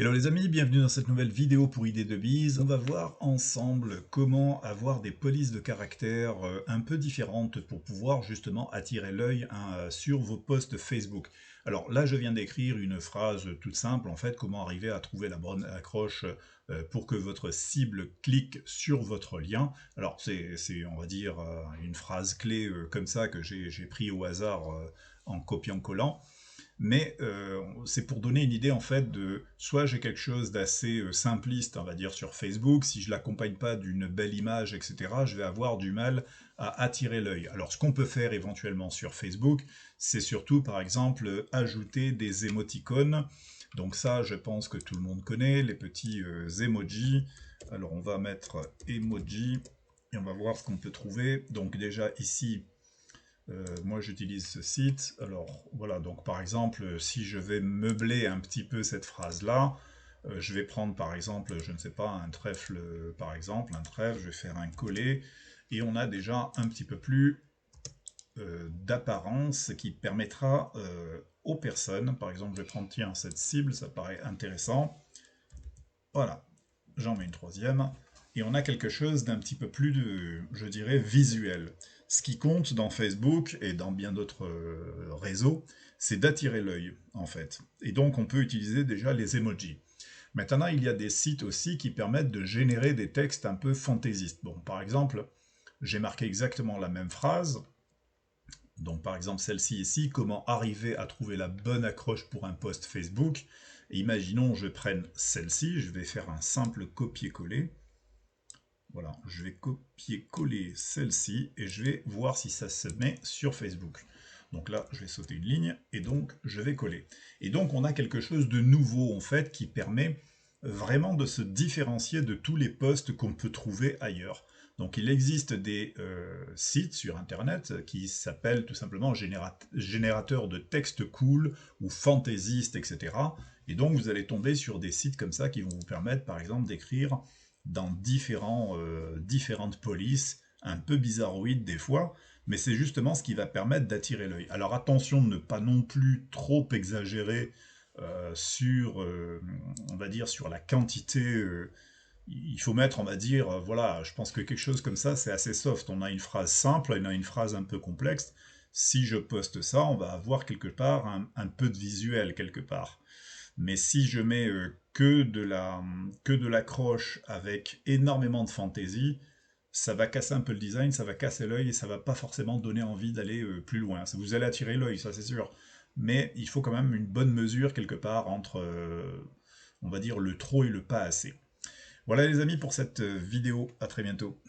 Hello les amis, bienvenue dans cette nouvelle vidéo pour Idées de Bise. On va voir ensemble comment avoir des polices de caractère un peu différentes pour pouvoir justement attirer l'œil sur vos posts Facebook. Alors là, je viens d'écrire une phrase toute simple, en fait, comment arriver à trouver la bonne accroche pour que votre cible clique sur votre lien. Alors c'est on va dire, une phrase clé comme ça que j'ai pris au hasard en copiant-collant. Mais c'est pour donner une idée en fait de soit j'ai quelque chose d'assez simpliste, on va dire sur Facebook, si je l'accompagne pas d'une belle image, etc., je vais avoir du mal à attirer l'œil. Alors ce qu'on peut faire éventuellement sur Facebook, c'est surtout par exemple ajouter des émoticônes. Donc ça, je pense que tout le monde connaît, les petits emojis. Alors on va mettre emoji et on va voir ce qu'on peut trouver. Donc déjà ici, moi j'utilise ce site. Alors voilà, donc par exemple, si je vais meubler un petit peu cette phrase-là, je vais prendre par exemple, je ne sais pas, un trèfle par exemple, un trèfle, je vais faire un collet, et on a déjà un petit peu plus d'apparence qui permettra aux personnes, par exemple je vais prendre tiens, cette cible, ça paraît intéressant, voilà, j'en mets une troisième, et on a quelque chose d'un petit peu plus, je dirais, visuel. Ce qui compte dans Facebook et dans bien d'autres réseaux, c'est d'attirer l'œil, en fait. Et donc on peut utiliser déjà les emojis. Maintenant, il y a des sites aussi qui permettent de générer des textes un peu fantaisistes. Bon, par exemple, j'ai marqué exactement la même phrase. Donc par exemple celle-ci ici, comment arriver à trouver la bonne accroche pour un post Facebook. Et imaginons je prenne celle-ci, je vais faire un simple copier-coller. Voilà, je vais copier-coller celle-ci et je vais voir si ça se met sur Facebook. Donc là, je vais sauter une ligne et donc je vais coller. Et donc on a quelque chose de nouveau en fait qui permet vraiment de se différencier de tous les posts qu'on peut trouver ailleurs. Donc il existe des sites sur internet qui s'appellent tout simplement générateurs de texte cool ou fantaisiste, etc. Et donc vous allez tomber sur des sites comme ça qui vont vous permettre par exemple d'écrire dans différentes polices, un peu bizarroïdes des fois, mais c'est justement ce qui va permettre d'attirer l'œil. Alors attention de ne pas non plus trop exagérer sur, on va dire, sur la quantité. Il faut mettre, on va dire, voilà, je pense que quelque chose comme ça, c'est assez soft. On a une phrase simple, on a une phrase un peu complexe. Si je poste ça, on va avoir quelque part un peu de visuel quelque part. Mais si je mets que de l'accroche avec énormément de fantaisie, ça va casser un peu le design, ça va casser l'œil et ça va pas forcément donner envie d'aller plus loin. Vous allez attirer l'œil, ça c'est sûr. Mais il faut quand même une bonne mesure quelque part entre, on va dire, le trop et le pas assez. Voilà les amis pour cette vidéo, à très bientôt.